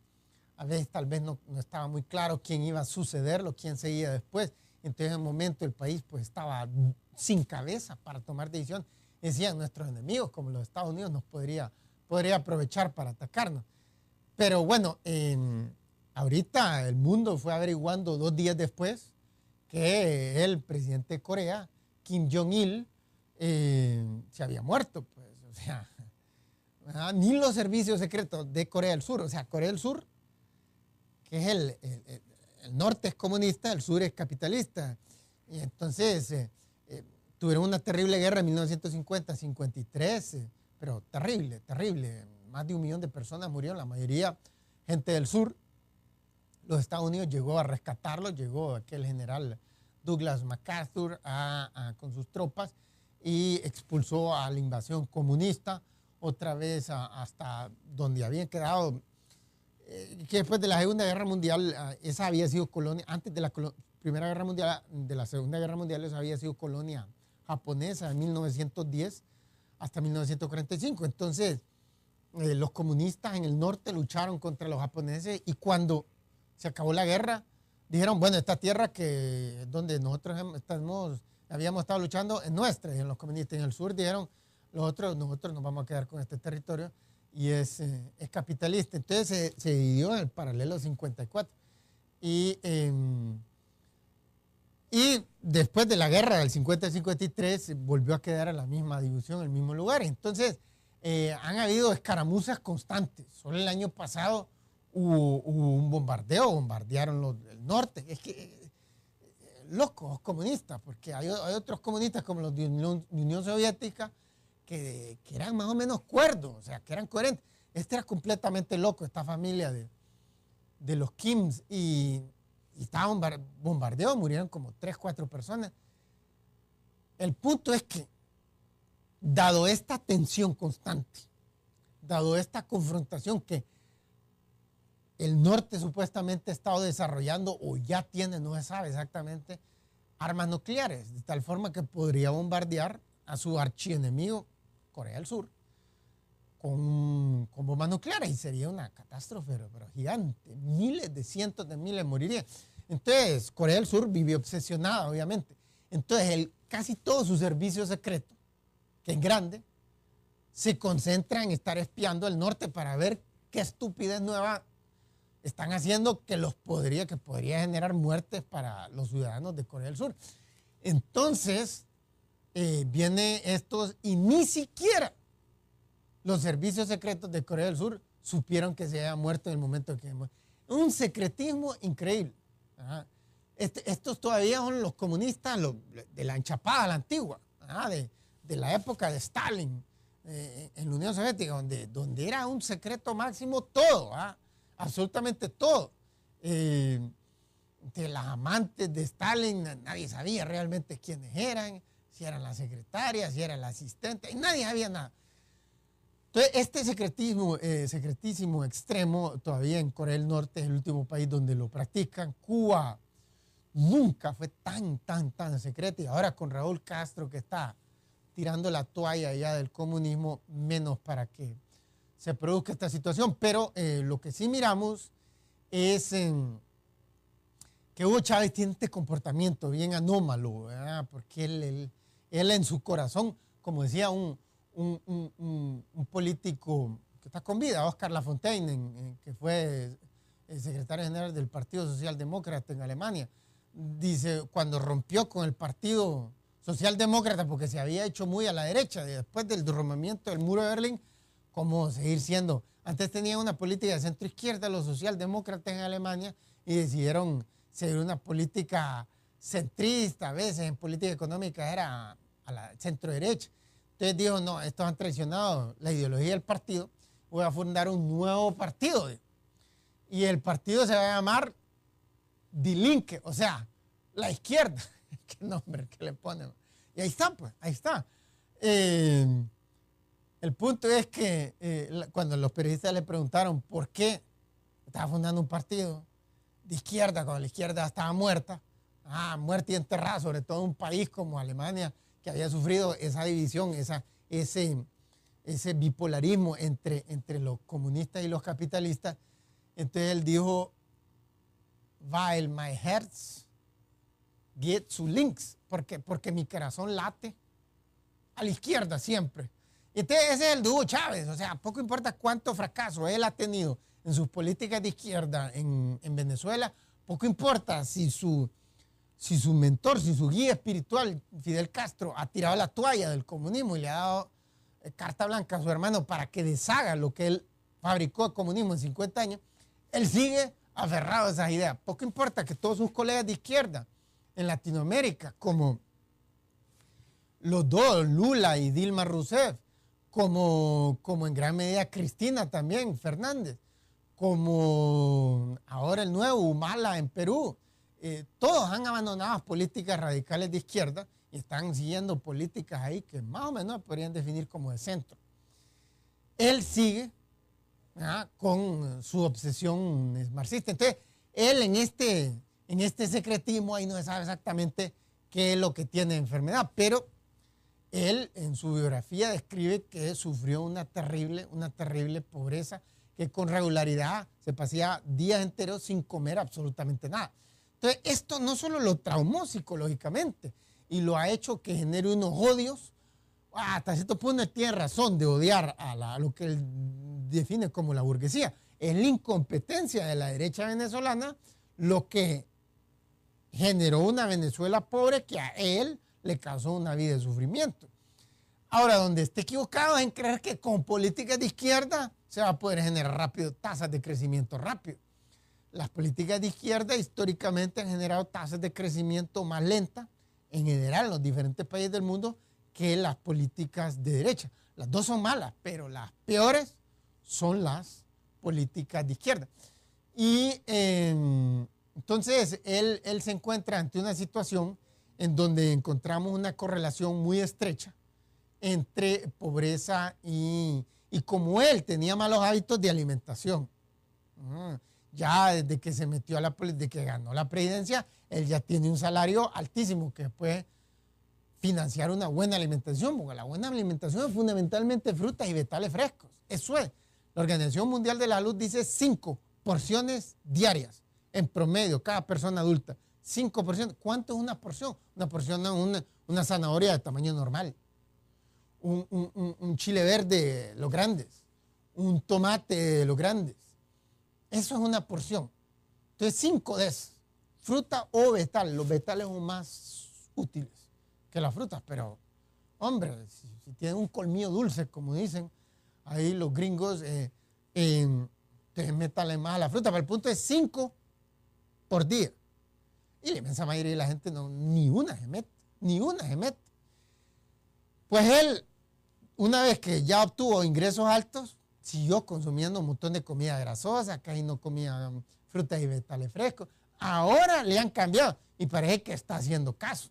[SPEAKER 1] a veces tal vez no estaba muy claro quién iba a sucederlo, quién seguía después. Entonces en el momento el país pues estaba sin cabeza para tomar decisiones. Decían, nuestros enemigos como los Estados Unidos nos podría aprovechar para atacarnos. Pero bueno, ahorita el mundo fue averiguando 2 días después que el presidente de Corea, Kim Jong-il, se había muerto. Pues, o sea, ni los servicios secretos de Corea del Sur. O sea, Corea del Sur, que es el norte es comunista, el sur es capitalista. Y entonces tuvieron una terrible guerra en 1950-53, pero terrible, terrible. Más de 1 millón de personas murieron, la mayoría gente del sur. Los Estados Unidos llegó a rescatarlos, llegó aquel general Douglas MacArthur con sus tropas y expulsó a la invasión comunista otra vez hasta donde habían quedado, que después de la Segunda Guerra Mundial, esa había sido colonia, antes de la Primera Guerra Mundial, de la Segunda Guerra Mundial, esa había sido colonia japonesa de 1910 hasta 1945. Entonces, los comunistas en el norte lucharon contra los japoneses y cuando se acabó la guerra, dijeron, bueno, esta tierra que donde nosotros habíamos estado luchando es nuestra. Y en los comunistas en el sur dijeron, nosotros nos vamos a quedar con este territorio y es capitalista. Entonces se dividió en el paralelo 54. Y después de la guerra del 50-53 volvió a quedar a la misma división, en el mismo lugar. Entonces han habido escaramuzas constantes. Solo el año pasado hubo un bombardeo, bombardearon el norte. Es que locos comunistas, porque hay otros comunistas como los de Unión Soviética que eran más o menos cuerdos, o sea, que eran coherentes. Este era completamente loco, esta familia de los Kims, y estaba bombardeado, murieron como 3, 4 personas. El punto es que, dado esta tensión constante, dado esta confrontación que el norte supuestamente ha estado desarrollando o ya tiene, no se sabe exactamente, armas nucleares, de tal forma que podría bombardear a su archienemigo, Corea del Sur, con bombas nucleares, y sería una catástrofe, pero gigante. Cientos de miles morirían. Entonces, Corea del Sur vive obsesionada, obviamente. Entonces, casi todo su servicio secreto, que es grande, se concentra en estar espiando el norte para ver qué estupidez nueva están haciendo que podría generar muertes para los ciudadanos de Corea del Sur. Entonces, viene estos, y ni siquiera los servicios secretos de Corea del Sur supieron que se había muerto en el momento que muerto. Un secretismo increíble. Estos todavía son los comunistas de la enchapada, la antigua, de la época de Stalin, en la Unión Soviética, donde era un secreto máximo todo, absolutamente todo. De las amantes de Stalin, nadie sabía realmente quiénes eran, si eran las secretarias, si era el asistente, y nadie sabía nada. Entonces, este secretísimo extremo, todavía en Corea del Norte es el último país donde lo practican. Cuba nunca fue tan secreta, y ahora con Raúl Castro, que está tirando la toalla ya del comunismo, menos para que se produzca esta situación. Pero lo que sí miramos es que Hugo Chávez tiene este comportamiento bien anómalo, ¿verdad? Porque él en su corazón, como decía un político que está con vida, Oscar Lafontaine, que fue el secretario general del Partido Socialdemócrata en Alemania, dice, cuando rompió con el Partido Socialdemócrata, porque se había hecho muy a la derecha, después del derrumbamiento del muro de Berlín, ¿cómo seguir siendo? Antes tenían una política de centro-izquierda los socialdemócratas en Alemania y decidieron seguir una política centrista, a veces en política económica era a la centro-derecha. Entonces dijo, no, estos han traicionado la ideología del partido, voy a fundar un nuevo partido. Y el partido se va a llamar Die Linke, o sea, la izquierda. Qué nombre que le ponen. Y ahí está, pues, ahí está. El punto es que cuando los periodistas le preguntaron por qué estaba fundando un partido de izquierda, cuando la izquierda estaba muerta, muerta y enterrada, sobre todo en un país como Alemania, que había sufrido esa división, ese bipolarismo entre los comunistas y los capitalistas. Entonces él dijo, weil mein Herz geht zu links, porque mi corazón late a la izquierda siempre. Entonces ese es el de Hugo Chávez, o sea, poco importa cuánto fracaso él ha tenido en sus políticas de izquierda en Venezuela, poco importa si su mentor, si su guía espiritual, Fidel Castro, ha tirado la toalla del comunismo y le ha dado carta blanca a su hermano para que deshaga lo que él fabricó el comunismo en 50 años, él sigue aferrado a esas ideas. Poco importa que todos sus colegas de izquierda en Latinoamérica, como los dos, Lula y Dilma Rousseff, como en gran medida Cristina también, Fernández, como ahora el nuevo Humala en Perú, todos han abandonado las políticas radicales de izquierda y están siguiendo políticas ahí que más o menos podrían definir como de centro. Él sigue con su obsesión marxista. Entonces, él en este secretismo ahí no se sabe exactamente qué es lo que tiene de enfermedad, pero él en su biografía describe que sufrió una terrible pobreza, que con regularidad se pasaba días enteros sin comer absolutamente nada. Entonces, esto no solo lo traumó psicológicamente y lo ha hecho que genere unos odios. Hasta cierto punto tiene razón de odiar a lo que él define como la burguesía. Es la incompetencia de la derecha venezolana lo que generó una Venezuela pobre que a él le causó una vida de sufrimiento. Ahora, donde esté equivocado es en creer que con políticas de izquierda se va a poder generar rápido tasas de crecimiento rápido. Las políticas de izquierda históricamente han generado tasas de crecimiento más lentas, en general en los diferentes países del mundo, que las políticas de derecha. Las dos son malas, pero las peores son las políticas de izquierda. Y entonces él se encuentra ante una situación en donde encontramos una correlación muy estrecha entre pobreza y como él tenía malos hábitos de alimentación. Ya desde que se metió a desde que ganó la presidencia, él ya tiene un salario altísimo que puede financiar una buena alimentación, porque la buena alimentación es fundamentalmente frutas y vegetales frescos. Eso es. La Organización Mundial de la Salud dice 5 porciones diarias en promedio, cada persona adulta. 5 porciones. ¿Cuánto es una porción? Una porción es una zanahoria de tamaño normal. Un chile verde, los grandes. Un tomate, los grandes. Eso es una porción. Entonces, 5 de esas. Fruta o vegetal. Los vegetales son más útiles que las frutas, pero, hombre, si tienen un colmillo dulce, como dicen ahí los gringos, entonces métale más a la fruta. Pero el punto es 5 por día. Y la inmensa mayoría de la gente ni una se mete. Pues él, una vez que ya obtuvo ingresos altos, siguió consumiendo un montón de comida grasosa, casi no comía frutas y vegetales frescos. Ahora le han cambiado y parece que está haciendo caso.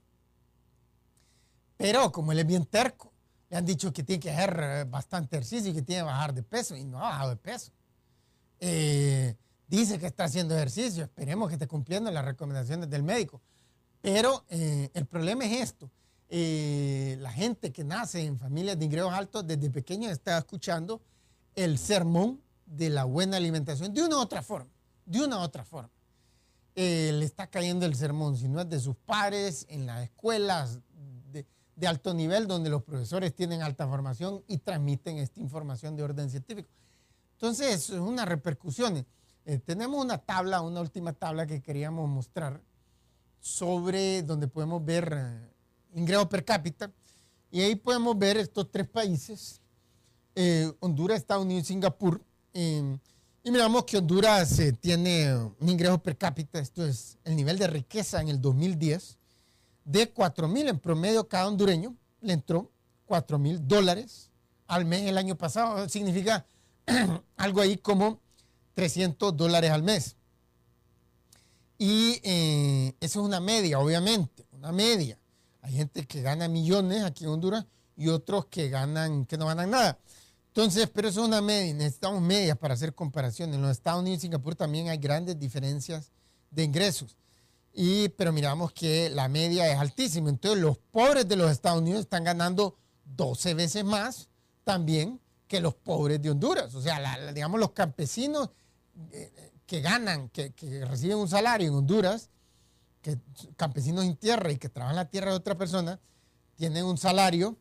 [SPEAKER 1] Pero como él es bien terco, le han dicho que tiene que hacer bastante ejercicio y que tiene que bajar de peso y no ha bajado de peso. Dice que está haciendo ejercicio, esperemos que esté cumpliendo las recomendaciones del médico. Pero el problema es esto. La gente que nace en familias de ingresos altos desde pequeño está escuchando el sermón de la buena alimentación de una u otra forma. Le está cayendo el sermón, si no es de sus padres, en las escuelas de alto nivel, donde los profesores tienen alta formación y transmiten esta información de orden científico. Entonces, es una repercusión. Tenemos una última tabla que queríamos mostrar sobre donde podemos ver ingreso per cápita. Y ahí podemos ver estos 3 países, Honduras, Estados Unidos y Singapur. Y miramos que Honduras tiene un ingreso per cápita, esto es el nivel de riqueza en el 2010, de $4,000 en promedio. Cada hondureño le entró $4,000 al mes el año pasado. Significa algo ahí como $300 al mes. Y eso es una media, obviamente, una media. Hay gente que gana millones aquí en Honduras y otros que no ganan nada. Entonces, pero eso es una media, necesitamos medias para hacer comparaciones. En los Estados Unidos y Singapur también hay grandes diferencias de ingresos. Pero miramos que la media es altísima. Entonces, los pobres de los Estados Unidos están ganando 12 veces más también que los pobres de Honduras. O sea, digamos, los campesinos que ganan, que reciben un salario en Honduras, que campesinos sin tierra y que trabajan la tierra de otra persona, tienen un salario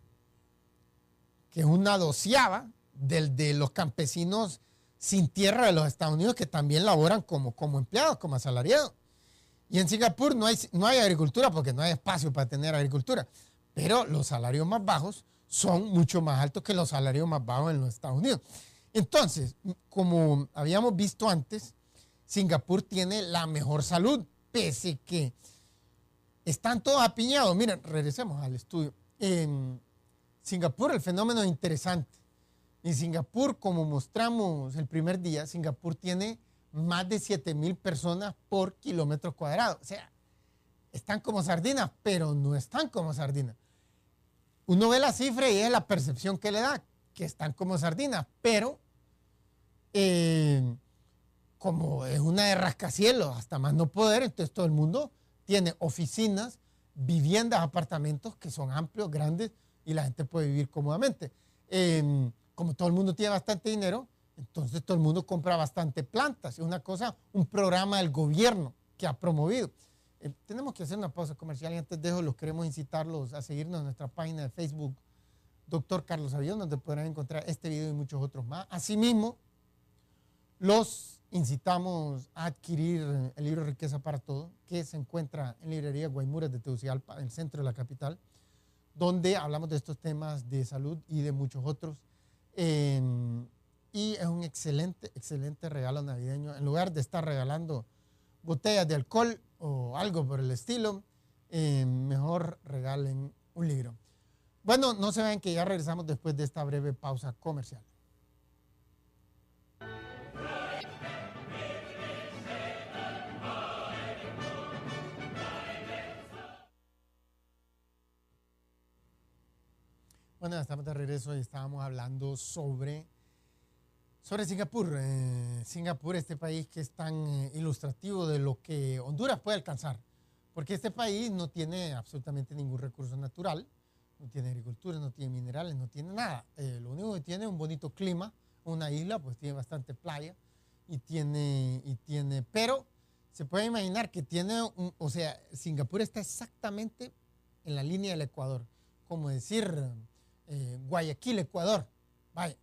[SPEAKER 1] que es una doceava del de los campesinos sin tierra de los Estados Unidos que también laboran como empleados, como asalariados. Y en Singapur no hay agricultura porque no hay espacio para tener agricultura, pero los salarios más bajos son mucho más altos que los salarios más bajos en los Estados Unidos. Entonces, como habíamos visto antes, Singapur tiene la mejor salud, pese que están todos apiñados. Miren, regresemos al estudio. En Singapur el fenómeno es interesante. En Singapur, como mostramos el primer día, Singapur tiene más de 7,000 personas por kilómetro cuadrado. O sea, están como sardinas, pero no están como sardinas. Uno ve la cifra y es la percepción que le da, que están como sardinas, pero como es una de rascacielos hasta más no poder, entonces todo el mundo tiene oficinas, viviendas, apartamentos que son amplios, grandes y la gente puede vivir cómodamente. Como todo el mundo tiene bastante dinero, entonces todo el mundo compra bastante plantas. Es una cosa, un programa del gobierno que ha promovido. Tenemos que hacer una pausa comercial y antes de eso los queremos incitarlos a seguirnos en nuestra página de Facebook, Dr. Carlos Avión, donde podrán encontrar este video y muchos otros más. Asimismo, los incitamos a adquirir el libro Riqueza para Todos, que se encuentra en librería Guaymuras de Tegucigalpa, en el centro de la capital, donde hablamos de estos temas de salud y de muchos otros. Y es un excelente regalo navideño. En lugar de estar regalando botellas de alcohol o algo por el estilo, mejor regalen un libro. Bueno, no se vayan que ya regresamos después de esta breve pausa comercial. Bueno, estamos de regreso y estábamos hablando sobre Singapur. Singapur, este país que es tan ilustrativo de lo que Honduras puede alcanzar, porque este país no tiene absolutamente ningún recurso natural, no tiene agricultura, no tiene minerales, no tiene nada. Lo único que tiene es un bonito clima, una isla, pues tiene bastante playa pero se puede imaginar que o sea, Singapur está exactamente en la línea del Ecuador, como decir Guayaquil, Ecuador, vaya.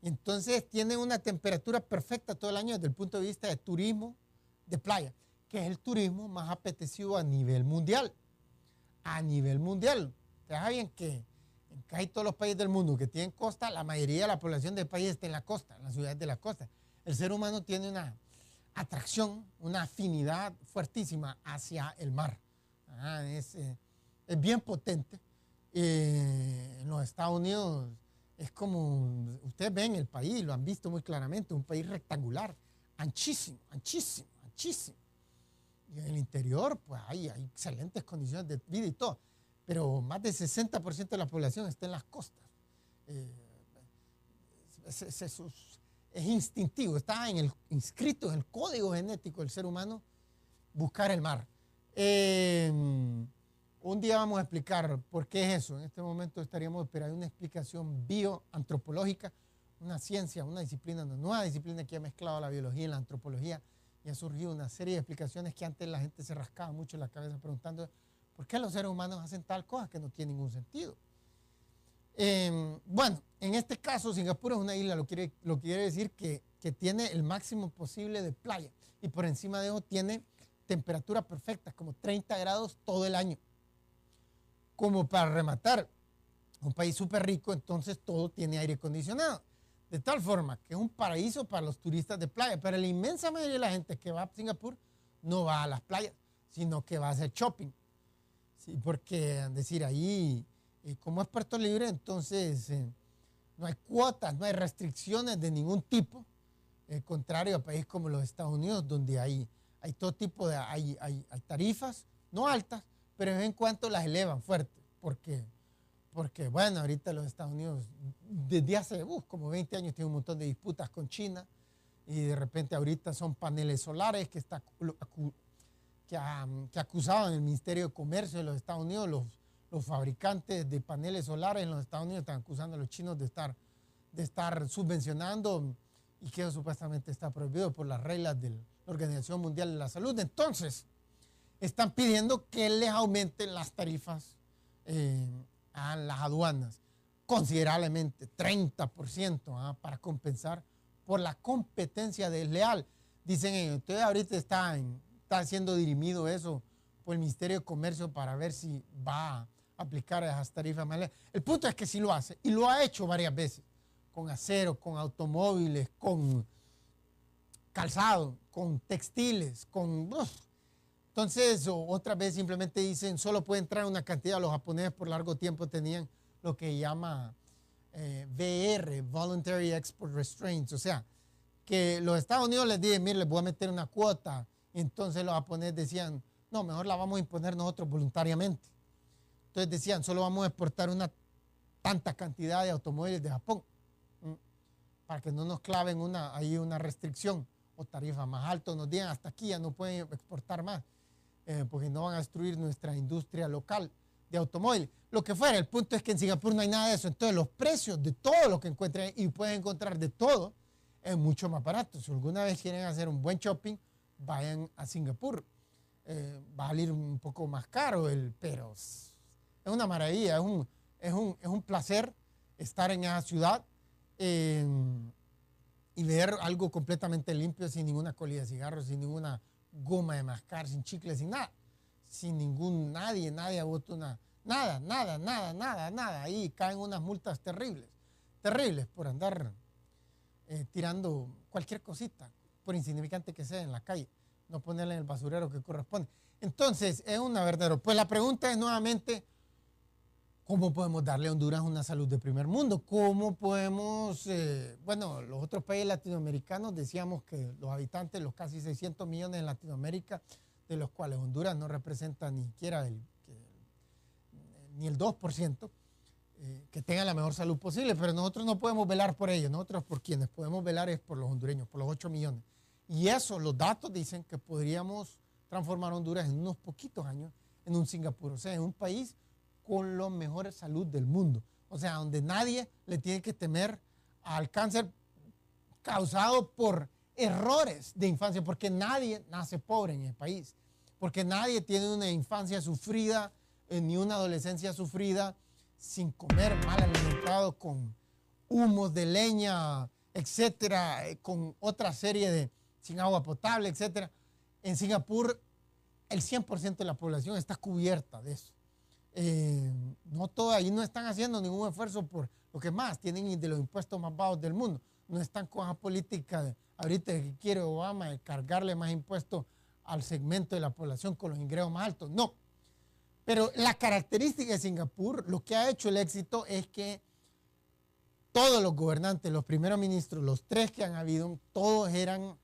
[SPEAKER 1] Entonces tiene una temperatura perfecta todo el año desde el punto de vista de turismo de playa, que es el turismo más apetecido a nivel mundial. A nivel mundial. Ustedes saben que en casi todos los países del mundo que tienen costa, la mayoría de la población del país está en la costa, en las ciudades de la costa. El ser humano tiene una atracción, una afinidad fuertísima hacia el mar. Es bien potente. En los Estados Unidos es como, ustedes ven el país, lo han visto muy claramente, un país rectangular, anchísimo. Y en el interior, pues hay excelentes condiciones de vida y todo, pero más del 60% de la población está en las costas. Es instintivo, está inscrito en el código genético del ser humano buscar el mar. Un día vamos a explicar por qué es eso. En este momento estaríamos esperando una explicación bioantropológica, una ciencia, una disciplina, una nueva disciplina que ha mezclado la biología y la antropología y ha surgido una serie de explicaciones que antes la gente se rascaba mucho la cabeza preguntando por qué los seres humanos hacen tal cosa que no tiene ningún sentido. Bueno, en este caso Singapur es una isla, lo quiere decir que tiene el máximo posible de playa y por encima de eso tiene temperaturas perfectas, como 30 grados todo el año. Como para rematar, un país súper rico, entonces todo tiene aire acondicionado. De tal forma que es un paraíso para los turistas de playa, pero la inmensa mayoría de la gente que va a Singapur no va a las playas, sino que va a hacer shopping. Sí, porque, decir, ahí, como es Puerto Libre, entonces no hay cuotas, no hay restricciones de ningún tipo, contrario a países como los Estados Unidos, donde hay todo tipo de, hay tarifas, no altas, pero de vez en cuando las elevan fuerte, porque bueno, ahorita los Estados Unidos desde hace como 20 años tienen un montón de disputas con China y de repente ahorita son paneles solares que acusaban el Ministerio de Comercio de los Estados Unidos, los fabricantes de paneles solares en los Estados Unidos están acusando a los chinos de estar subvencionando y que eso supuestamente está prohibido por las reglas de la Organización Mundial de la Salud. Entonces, están pidiendo que les aumenten las tarifas a las aduanas considerablemente, 30%, para compensar por la competencia desleal, dicen ellos. Entonces ahorita está siendo dirimido eso por el Ministerio de Comercio para ver si va a aplicar esas tarifas más leves. El punto es que sí lo hace, y lo ha hecho varias veces, con acero, con automóviles, con calzado, con textiles, con... Entonces, otra vez simplemente dicen, solo puede entrar una cantidad. Los japoneses por largo tiempo tenían lo que llama VR, Voluntary Export Restraints, o sea, que los Estados Unidos les dicen, mire, les voy a meter una cuota, y entonces los japoneses decían, no, mejor la vamos a imponer nosotros voluntariamente. Entonces decían, solo vamos a exportar una tanta cantidad de automóviles de Japón, para que no nos claven ahí una restricción o tarifa más alta, nos digan hasta aquí ya no pueden exportar más, porque no van a destruir nuestra industria local de automóviles. Lo que fuera, el punto es que en Singapur no hay nada de eso. Entonces los precios de todo lo que encuentren, y pueden encontrar de todo, es mucho más barato. Si alguna vez quieren hacer un buen shopping, vayan a Singapur. Va a salir un poco más caro, pero es una maravilla, es un placer estar en esa ciudad y ver algo completamente limpio, sin ninguna colilla de cigarros, sin ninguna goma de mascar, sin chicle, sin nada. Sin nadie ha botado nada. Ahí caen unas multas terribles por andar tirando cualquier cosita, por insignificante que sea en la calle, no ponerla en el basurero que corresponde. Entonces, es una verdadera. Pues la pregunta es nuevamente, ¿cómo podemos darle a Honduras una salud de primer mundo? ¿Cómo podemos, bueno, los otros países latinoamericanos, decíamos que los habitantes, los casi 600 millones en Latinoamérica, de los cuales Honduras no representa ni siquiera ni el 2%, que tengan la mejor salud posible, pero nosotros no podemos velar por ellos. Nosotros por quienes podemos velar es por los hondureños, por los 8 millones. Y eso, los datos dicen que podríamos transformar Honduras en unos poquitos años en un Singapur, o sea, en un país con la mejor salud del mundo. O sea, donde nadie le tiene que temer al cáncer causado por errores de infancia, porque nadie nace pobre en el país, porque nadie tiene una infancia sufrida, ni una adolescencia sufrida, sin comer, mal alimentado, con humos de leña, etcétera, con otra serie sin agua potable, etcétera. En Singapur, el 100% de la población está cubierta de eso. No todo, ahí no están haciendo ningún esfuerzo por lo que más tienen de los impuestos más bajos del mundo. No están con esa política de ahorita que quiere Obama de cargarle más impuestos al segmento de la población con los ingresos más altos. No. Pero la característica de Singapur, lo que ha hecho el éxito es que todos los gobernantes, los primeros ministros, los 3 que han habido, todos eran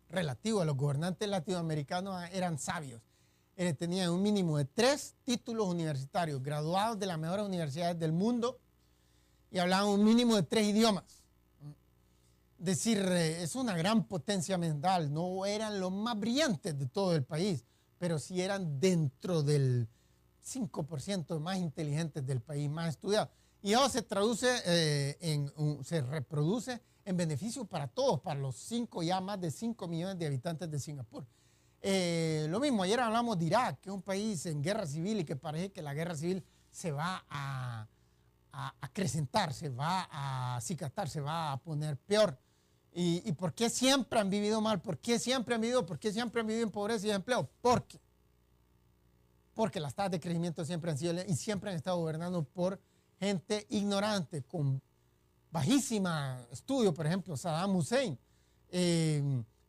[SPEAKER 1] relativos a los gobernantes latinoamericanos, eran sabios. Tenían un mínimo de 3 títulos universitarios, graduados de las mejores universidades del mundo, y hablaban un mínimo de 3 idiomas. Es decir, es una gran potencia mental. No eran los más brillantes de todo el país, pero sí eran dentro del 5% más inteligentes del país, más estudiados. Y eso se traduce, se reproduce en beneficio para todos, para los ya más de 5 millones de habitantes de Singapur. Lo mismo, ayer hablamos de Irak, que es un país en guerra civil y que parece que la guerra civil se va a acrecentar, se va a acicatar, se va a poner peor. ¿Y por qué siempre han vivido mal? ¿Por qué siempre han vivido en pobreza y desempleo? Porque las tasas de crecimiento siempre han sido y siempre han estado gobernando por gente ignorante, con bajísima estudio. Por ejemplo, Saddam Hussein.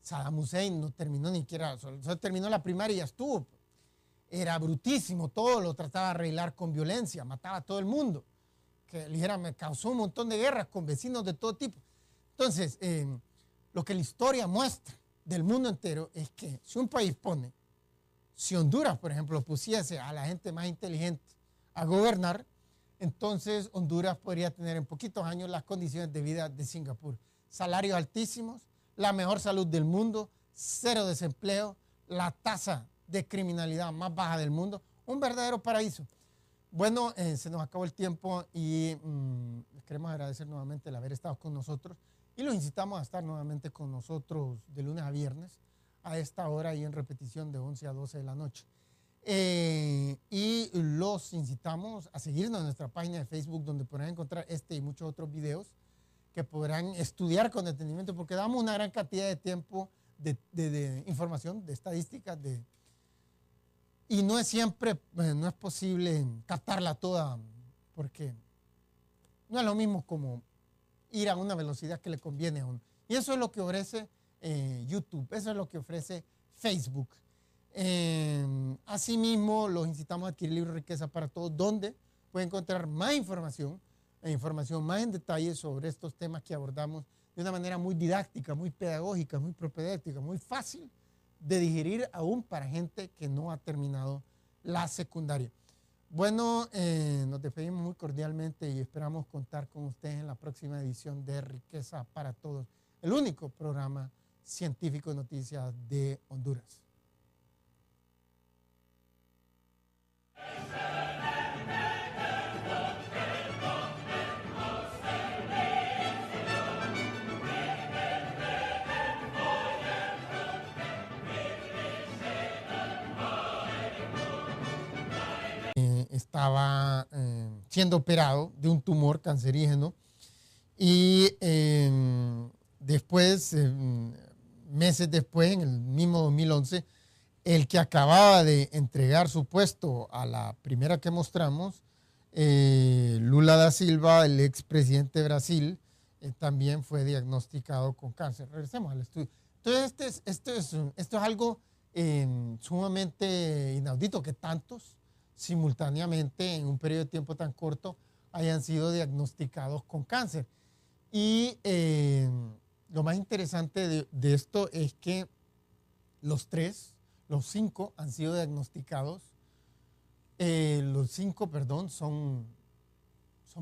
[SPEAKER 1] Saddam Hussein no terminó ni siquiera, solo terminó la primaria y ya estuvo. Era brutísimo, todo lo trataba de arreglar con violencia, mataba a todo el mundo. Que ligeramente causó un montón de guerras con vecinos de todo tipo. Entonces, lo que la historia muestra del mundo entero es que si un país si Honduras, por ejemplo, pusiese a la gente más inteligente a gobernar, entonces Honduras podría tener en poquitos años las condiciones de vida de Singapur. Salarios altísimos, la mejor salud del mundo, 0 desempleo, la tasa de criminalidad más baja del mundo, un verdadero paraíso. Bueno, se nos acabó el tiempo y les queremos agradecer nuevamente el haber estado con nosotros y los incitamos a estar nuevamente con nosotros de lunes a viernes a esta hora y en repetición de 11 a 12 de la noche. Y los incitamos a seguirnos en nuestra página de Facebook, donde podrán encontrar este y muchos otros videos que podrán estudiar con detenimiento, porque damos una gran cantidad de tiempo de información, de estadísticas, y no es siempre, no es posible captarla toda, porque no es lo mismo como ir a una velocidad que le conviene a uno. Y eso es lo que ofrece YouTube, eso es lo que ofrece Facebook. Asimismo, los incitamos a adquirir el libro Riqueza para Todos, donde pueden encontrar más información, información más en detalle sobre estos temas que abordamos de una manera muy didáctica, muy pedagógica, muy propedéutica, muy fácil de digerir aún para gente que no ha terminado la secundaria. Bueno, nos despedimos muy cordialmente y esperamos contar con ustedes en la próxima edición de Riqueza para Todos, el único programa científico de noticias de Honduras. Estaba siendo operado de un tumor cancerígeno y después, meses después, en el mismo 2011, el que acababa de entregar su puesto a la primera que mostramos, Lula da Silva, el expresidente de Brasil, también fue diagnosticado con cáncer. Regresemos al estudio. Entonces, esto es algo sumamente inaudito, que tantos simultáneamente en un periodo de tiempo tan corto hayan sido diagnosticados con cáncer. Y lo más interesante de esto es que los cinco han sido diagnosticados, son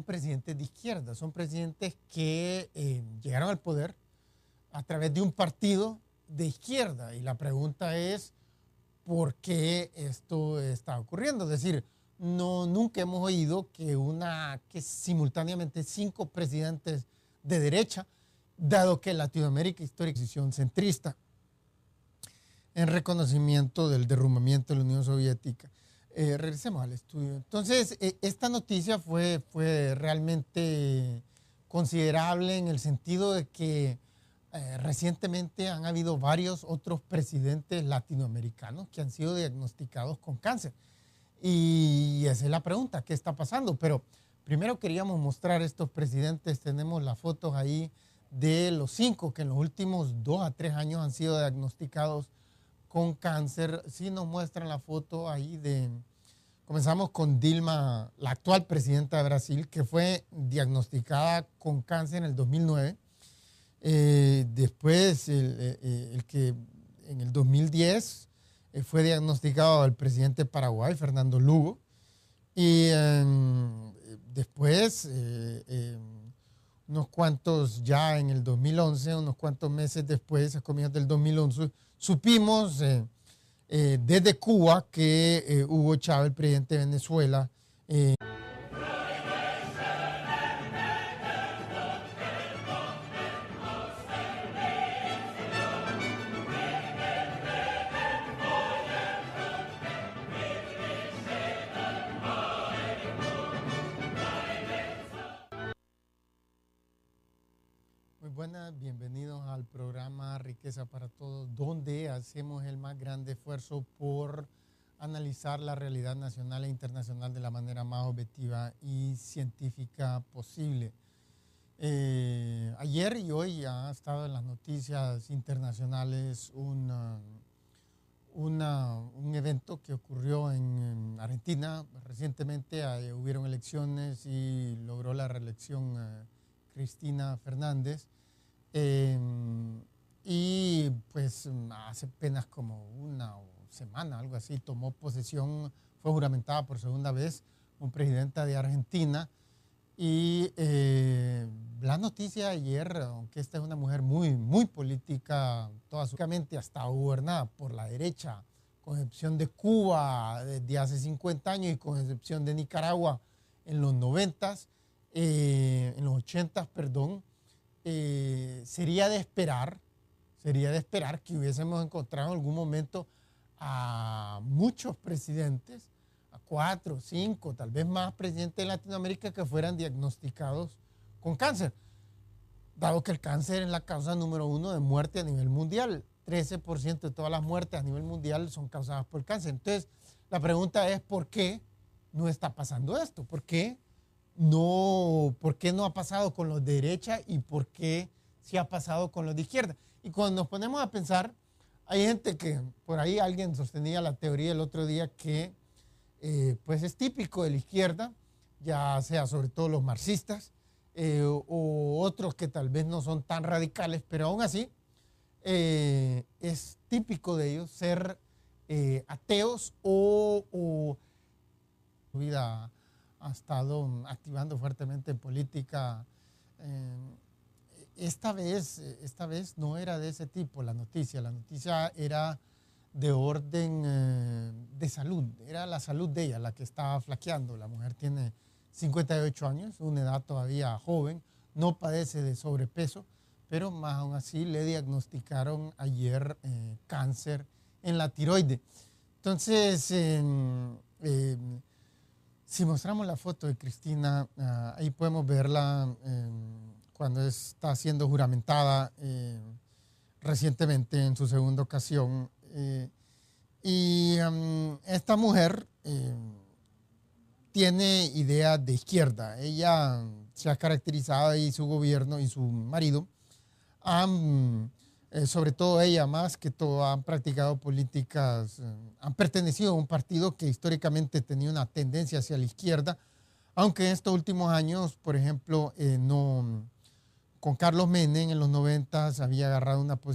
[SPEAKER 1] presidentes de izquierda, son presidentes que llegaron al poder a través de un partido de izquierda. Y la pregunta es, ¿por qué esto está ocurriendo? Es decir, nunca hemos oído que simultáneamente 5 presidentes de derecha, dado que Latinoamérica histórica es una posición centrista en reconocimiento del derrumbamiento de la Unión Soviética. Regresemos al estudio. Entonces, esta noticia fue realmente considerable en el sentido de que recientemente han habido varios otros presidentes latinoamericanos que han sido diagnosticados con cáncer. Y esa es la pregunta, ¿qué está pasando? Pero primero queríamos mostrar estos presidentes. Tenemos las fotos ahí de los 5 que en los últimos 2 a 3 años han sido diagnosticados con cáncer. Sí nos muestran la foto ahí comenzamos con Dilma, la actual presidenta de Brasil, que fue diagnosticada con cáncer en el 2009. Después, el que en el 2010 fue diagnosticado el presidente de Paraguay, Fernando Lugo. Y después, unos cuantos ya en el 2011, unos cuantos meses después, a comienzos del 2011, supimos desde Cuba que Hugo Chávez, el presidente de Venezuela, buenas, bienvenidos al programa Riqueza para Todos, donde hacemos el más grande esfuerzo por analizar la realidad nacional e internacional de la manera más objetiva y científica posible. Ayer y hoy ha estado en las noticias internacionales un evento que ocurrió en Argentina. Recientemente hubieron elecciones y logró la reelección Cristina Fernández. Y pues hace apenas como una semana, algo así, tomó posesión, fue juramentada por segunda vez un presidenta de Argentina. Y la noticia ayer, aunque esta es una mujer muy política, básicamente hasta gobernada por la derecha, con excepción de Cuba desde hace 50 años y con excepción de Nicaragua en los 90s, en los 80s, perdón, sería de esperar que hubiésemos encontrado en algún momento a muchos presidentes, a 4, 5, tal vez más presidentes de Latinoamérica que fueran diagnosticados con cáncer. dado que el cáncer es la causa número 1 de muerte a nivel mundial. 13% de todas las muertes a nivel mundial son causadas por cáncer. Entonces, la pregunta es, ¿por qué no está pasando esto? ¿Por qué no ha pasado con los de derecha y por qué sí ha pasado con los de izquierda? Y cuando nos ponemos a pensar, hay gente que, por ahí alguien sostenía la teoría el otro día que pues es típico de la izquierda, ya sea sobre todo los marxistas o otros que tal vez no son tan radicales, pero aún así es típico de ellos ser ateos o su vida ha estado activando fuertemente en política. eh, esta vez no era de ese tipo la noticia era de orden de salud, era la salud de ella la que estaba flaqueando. La mujer tiene 58 años, una edad todavía joven, no padece de sobrepeso, pero más aún así le diagnosticaron ayer cáncer en la tiroide. Entonces, si mostramos la foto de Cristina, ahí podemos verla cuando está siendo juramentada recientemente en su segunda ocasión. Esta mujer tiene ideas de izquierda. Ella se ha caracterizado y su gobierno y su marido sobre todo ella más que todo, han practicado políticas, han pertenecido a un partido que históricamente tenía una tendencia hacia la izquierda, aunque en estos últimos años, por ejemplo, con Carlos Menem en los 90 había agarrado una posición